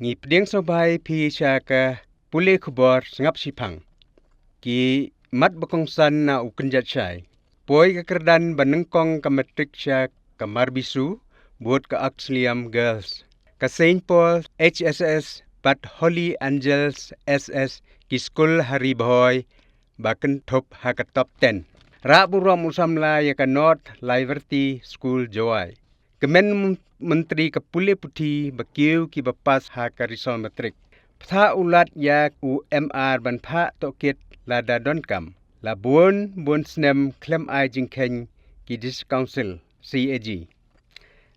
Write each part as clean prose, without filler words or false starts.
Ngi pedeng sobai pi syaka pulih kubor sengap sipang. Ki mat bakongsan na ukenjat syai. Poi kekerdan banengkong ke metrik syak ke marbisu buat ke Auxilium Girls. Ke Saint Paul HSS Bat Holy Angels SS ki skul hari bahoy baken top haka top 10. Rabu rom usamla ya ke North Liberty School Jawai. Kemen Menteri Kepulih Putih bakiu ki bapas haka risol metrik. Ptha ulat ya UMR ban pha tokit lada donkam. La buon snem klem ai jingkeng ki dis council CAG.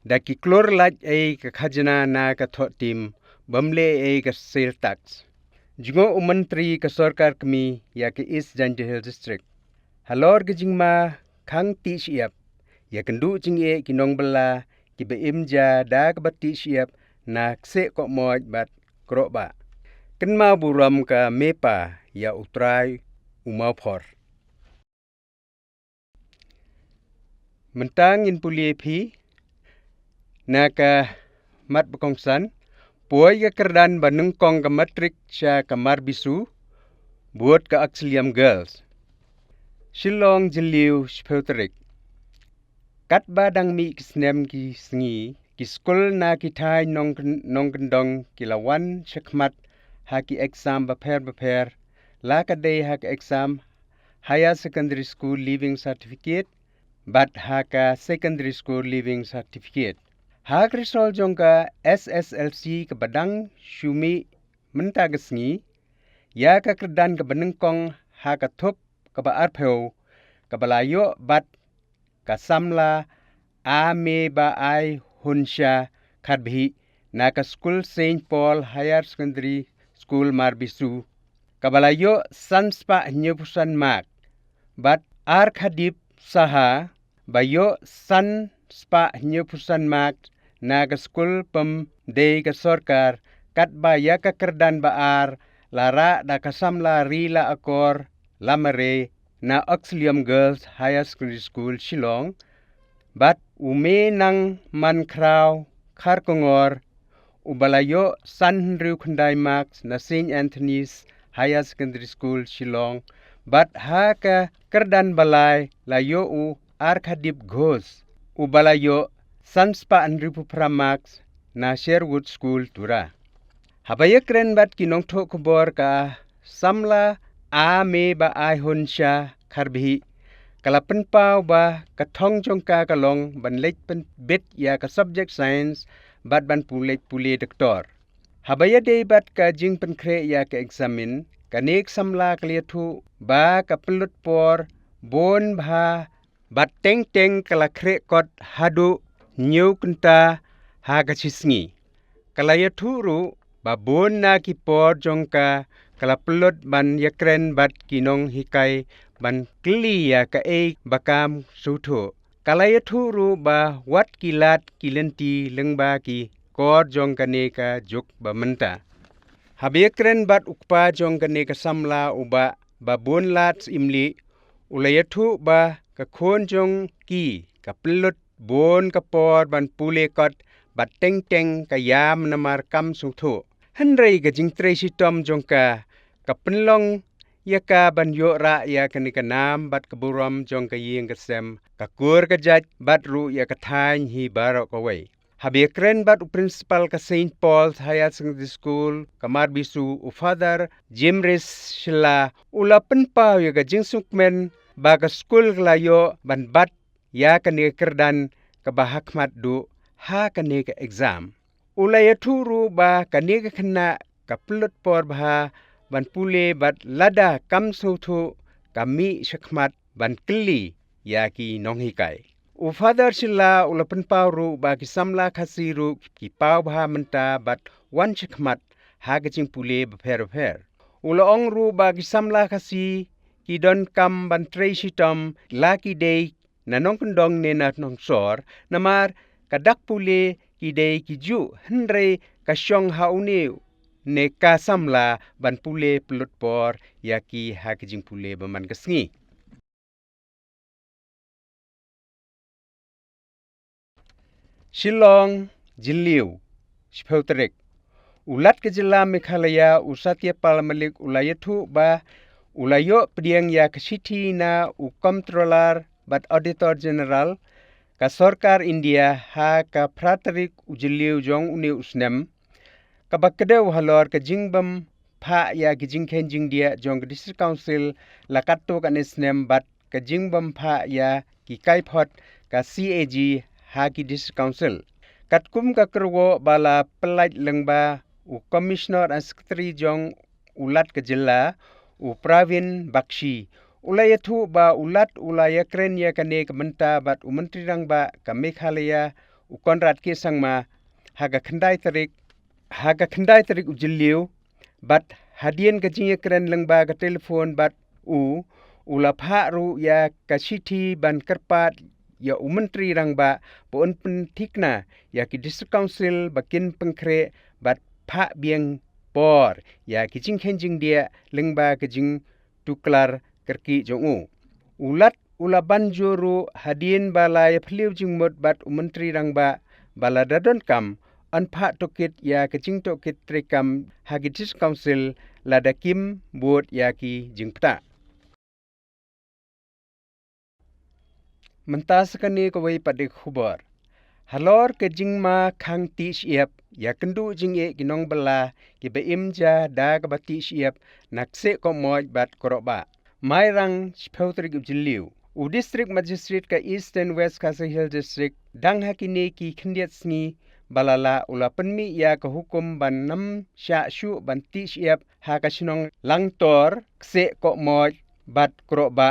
Da ki klor lat ai ke khajana na ka thot tim bamle ai ke sale tax. Jungo menteri ke sarkar kami ya ke East Janjahil district. Halor ke jingma khang ti siap. Ya kendu jing e kinong bela ki beimja da ke bati siap na kse kok moj bat kroba. Kenma buram ka mepa ya utrai umau por. Mentang in pulie pi na ka mat bekongsan puai ke kerdan banengkong ke matrik sya kamar bisu buat ke Auxilium Girls. Shillong jeliu speuterik. Kat badang mi kisnem ki sengi ki skul na ki thai nong kendong ki lawan syakmat haki exam beper la kadai haki exam higher secondary school leaving certificate but haka secondary school leaving certificate. Hak risol jongka SSLC ke badang syumi menta kesengi ya ke kerdan ke benengkong haka thup ke ba arpeu ke balayo bat kasamla ame ba ai hunsha khadbhi na ka school Saint Paul Higher Secondary School Marbisu kabalayo sanspa nyepusan mak bat ar khadip saha bayo san spa nyepusan mak na ka school pem de ka sarkar kat ba ya ka kerdan ba ar lara da kasamla rila akor lamare na Auxilium Girls Higher Secondary School Shillong bat ume nang man kraw kharkongor ubalayo san riu khandai marks na St. Anthony's Higher Secondary School Shillong bat ha ka kerdan balai layo u arkadip ghosh ubalayo sanspa anripu pramax na Sherwood School tura. Habaya kren bat kinong thok kubor ka samla a me ba ai hunsha kharbhi kalapan pau ba kathong jongka kalong ban lek pen bet ya ka subject science bat ban pule doktor. Habaya de bat ka jing pen kre ya ka examin kanek samla kliatu ba ka pelut por bon bha bat teng kala kre kot hadu nyu kenta ha ka chisngi. Kalaya thuru ba bon na ki por jongka kala pelut ban yakren bat kinong hikai ban kli ya ka e bakam suthu. Kalaya thuru ba wat kilat kilenti lengba ki kor jongka ne ka juk ba menta. Habekren bat ukpa jongka ne ka samla uba ba bon lat imli ulayathu ba ka khon jong ki ka pelut bon ka por ban pule kot bat teng ka yam namar kam suthu. Henrei ka jingtrei sitom jongka ka penlong ya ka ban yo ra ya ka ni ka nam bat ka buram jongka yeng ka sem ka kur ka jaj bat ru ya ka thain hi barok away. Habekren bat u principal ka St. Paul's Higher Secondary School ka marbisu u father Jimris Shila ulapen pau ya ka jingsukmen ba ka school klayo ban bat ya ka ni kerdan ka bahakmat du ha ka ni ka exam. Ulaya thuru ba kani ka khna ka plut por bha ban pule bat lada kam suthu kami shakmat ban kli ya ki nonghikai. U father sila ulapan pawru ba ki samla khasiru ki paw bha menta bat wan shakmat ha ka jing pule bher. Ula ongru ba ki samla khasi ki don kam ban trei sitom laki day na nongkendong ne na nongsor namar kadak pule kidei kiju henrei kasyong haune ne kasamla ban pule pelut por yaki hakijing pule baman kesngi. Shillong jiliu speuterik Ulat ke jilla Meghalaya usatya palmalik ulayathu ba ulayo pediang ya kesiti na comptroller bat auditor general ka Sarkar India ha ka praterik ujiliu jong uni usnem ka bakdew halor ka jingbam pha ya ki jingkhen jingdia jong ka district council lakato ka nisnem bat ka jingbam pha ya ki kaiphot ka CAG ha ki district council katkum ka kerwo bala pelait lengba u commissioner and secretary jong ulat ke jilla u Pravin Bakshi ulayathu ba ulat ulaya kren ya kane kementa bat u menteri rang ba ka Meghalaya u Konrad ke sangma haga khandai tarik ujiliu bat hadien ka jinge kren lengba ka telefon bat ula pha ru ya ka sithi ban kerpat ya u menteri rang ba pon pentikna ya ki district council bakin pengkre bat pha biang por ya ki jingkhen jing dia lengba ka jing tuklar kerki jongu ulat ula banjuru hadien bala ya phliu jingmot bat u menteri rang ba bala dadon kam an pha tokit ya ka jing tokit trekam hagi district council ladakim buat ya ki jingpta mentasakani kawai pada khubar halor ke jingma khang ti siap ya kendu jinge ginong bala ki be imja da ka bati siap nakse ko moj bat koroba mairang sphautri gujliu u district magistrate ka east and west Khasi Hill district dang hakine ki khindiat sngi balala ula penmi ya ka hukum ban nam sha shu ban ti siap ha ka sinong langtor kse ko moj bat koroba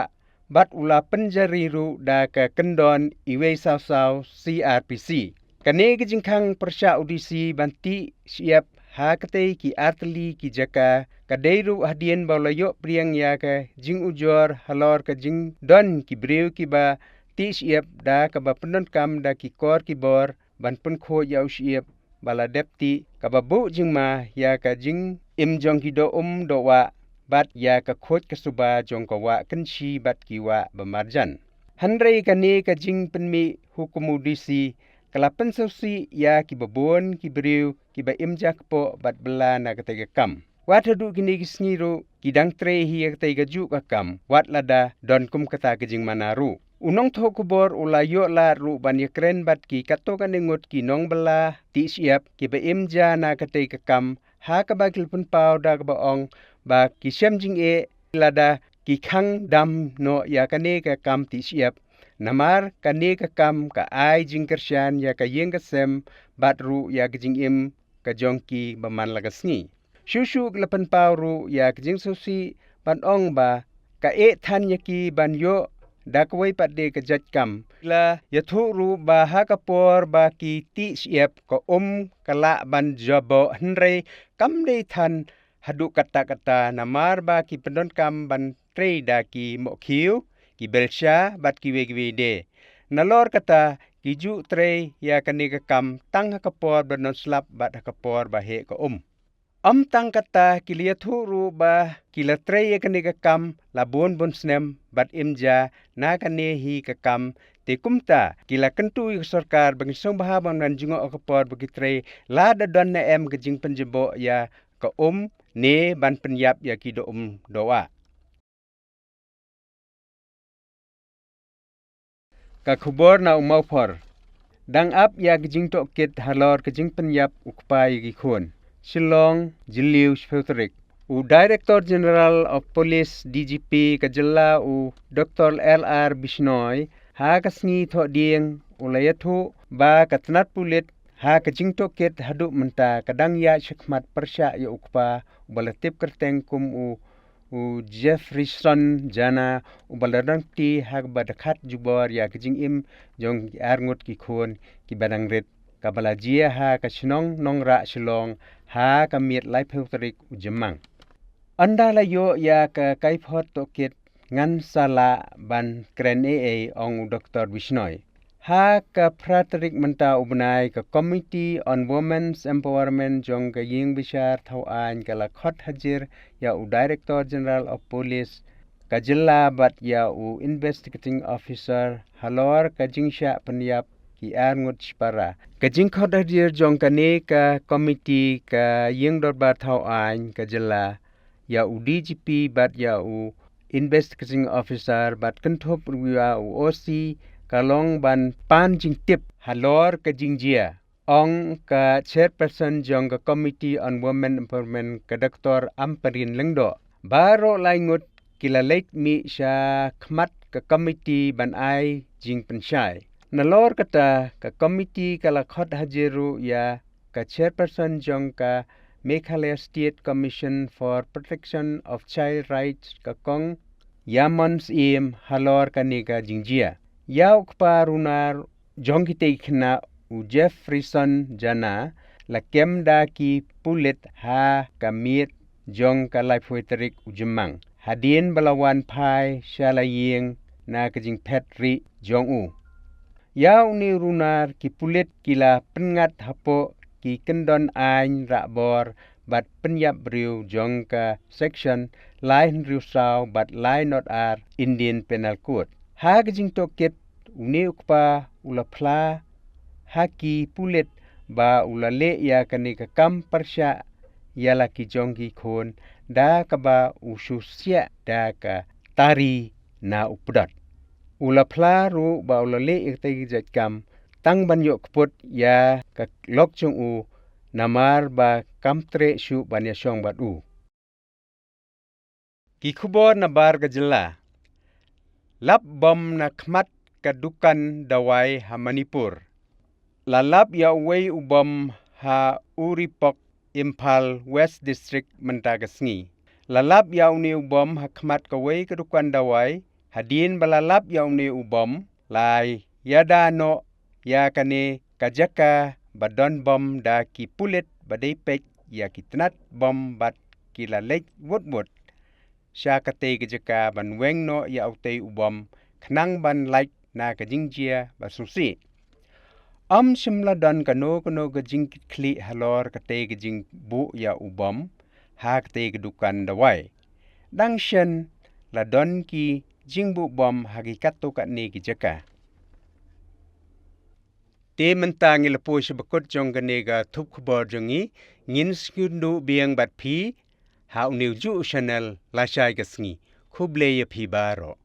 bat ula penjari ru da ka kendon iwe saw CRPC. Kane ke jingkang persya audisi banti siap ha kate ki artli ki jaka kadeiru hadien balayo priang ya ka jing ujor halor ka jing don ki breu ki ba ti siap da ka ba pendon kam da ki kor ki bor ban pen kho ya siap bala depti ka ba bu jingma ya ka jing im jong ki do do wa bat ya ka khoj ka suba jong ka wa kenshi bat ki wa bamarjan handrei kane ka jing penmi hukum audisi kalapan sausi ya ki babon ki breu ki ba imja po bat bela na katega kam wat hadu kini kisngiru kidang tre hi katega ju ka kam wat lada don kum kata ke jing manaru unong tho kubor ulayo la ru ban yakren bat ki kato kaningut ki nong bela ti siap ki ba imja na katega kam ha ka ba kilpun pau da ka ba ong ba ki syam jing lada ki khang dam no ya kane ka kam ti siap namar kane ka kam ka ai jing kersyan ya ka yeng ka sem bat ru ya ka jing im ka jongki baman lagasngi shushu glapan pau ru ya ka jing susi ban ong ba ka than ya ki ban yo da kwai pat de ka jat kam la ya thu ru ba ha ka por ba ki ti siap ka kala ban jabo hnre kam de than hadu kata-kata namar ba ki pendon kam ban trei da ki mo khiu ki belsha bat ki we de nalor kata ki ju trei ya kani ka kam tang ka por banon slap bat ka por ba he ka tang kata ki lia thu ru ba ki la trei ya kani ka kam la bon snem bat imja na kani hi ka kam te kumta ki la kentu sarkar bang song baha ban jingo ka por ba ki trei la da don na em ka jing penjebo ya ka ne ban penyap ya ki do doa ka khubor na umau por dang ap ya gijing to kit halor gijing penyap ukpai gi khon Shillong Jiliu Spheutrik u Director General of Police DGP Kajalla u Dr. LR Bishnoi ha kasngi tho dieng ulayathu ba katnat pulit ha kajing to kit hadu menta kadang ya shikmat persya ya ukpa balatip kerteng kum u Jefferson jana baladang ti hak badakat jubor ya kijing im jong arngut ki khon ki badang ret kabala jia ha ka chinong nongra shilong ha ka miet lai phutrik jemang anda la yo ya ka kaiphot to kit ngan sala ban kren ong Dr. Bishnoi ha ka pratrik menta ubnai ka Committee on Women's Empowerment jong ka ying bishar thau an ka la khot hajir ya u Director General of Police ka jilla bat ya u Investigating Officer halor ka jingsha penyap ki ngut para. Kajing khot hadir jong kane ka komiti ka yeng dot ba thau ain ka jela ya u DGP bat ya u investigating officer bat kenthop ya u OC kalong ban pan jing tip halor ka jingjia. Ong ka chairperson jong ka Committee on Women Empowerment ka Dr. Amparin Lengdo. Baro laingut kilalek mi sya khmat ka committee ban ai jing pensyai. Nalor kata ka committee kala khot hajiru ya ka chairperson jong ka Meghalaya State Commission for Protection of Child Rights ka kong Yamons im halor kanika jingjia. Yau kpa runar jong kita ikhna u Jeffreyson jana la kemda ki pulit ha kamit jong ka laifuiterik u jemang. Hadin balawan pai shalaying na kajing petri jong u. Yau ni runar ki pulit kila pengat hapo ki kendon ain rakbor bat penyap riu jong ka section lain riu saw bat lain not ar Indian Penal Code. Ha kajing tokit uni ukpa ulapla haki pulit ba ulale ya kanika kam persya yala ki jongki khon da ka ba ususya da ka tari na updat. Ulapla ru ba ulale iktai jatkam tang banyo kput ya ka lok chung u namar ba kamtre syu banya syong bat u. Ki kubor na bar ka jela. Lap bom na khmat kadukan dawai ha Manipur. Lalap ya wei ubom ha Uripok Impal West District Mentagasngi. Lalap ya uni ubom ha khmat ka wei kadukan dawai hadin balalap ya uni ubom lai yada no ya kane kajaka badon bom da ki pulit badai pek ya ki tenat bom bat ki lalek wut sya kate kajaka ban weng no ya utei ubom khnang ban like na kajingjia basusi. Shimla dan kano gajing kli halor kate gajing bu ya ubom ha kate kedukan dawai. Dang shen la don ki jing bu bom hagi kato kat ne ki jaka. Te mentangi lepo sebekut jong ganega thup khubor jongi ngin skundu biang bat phi ha uniu ju channel la shai gasngi khuble ye phi baro.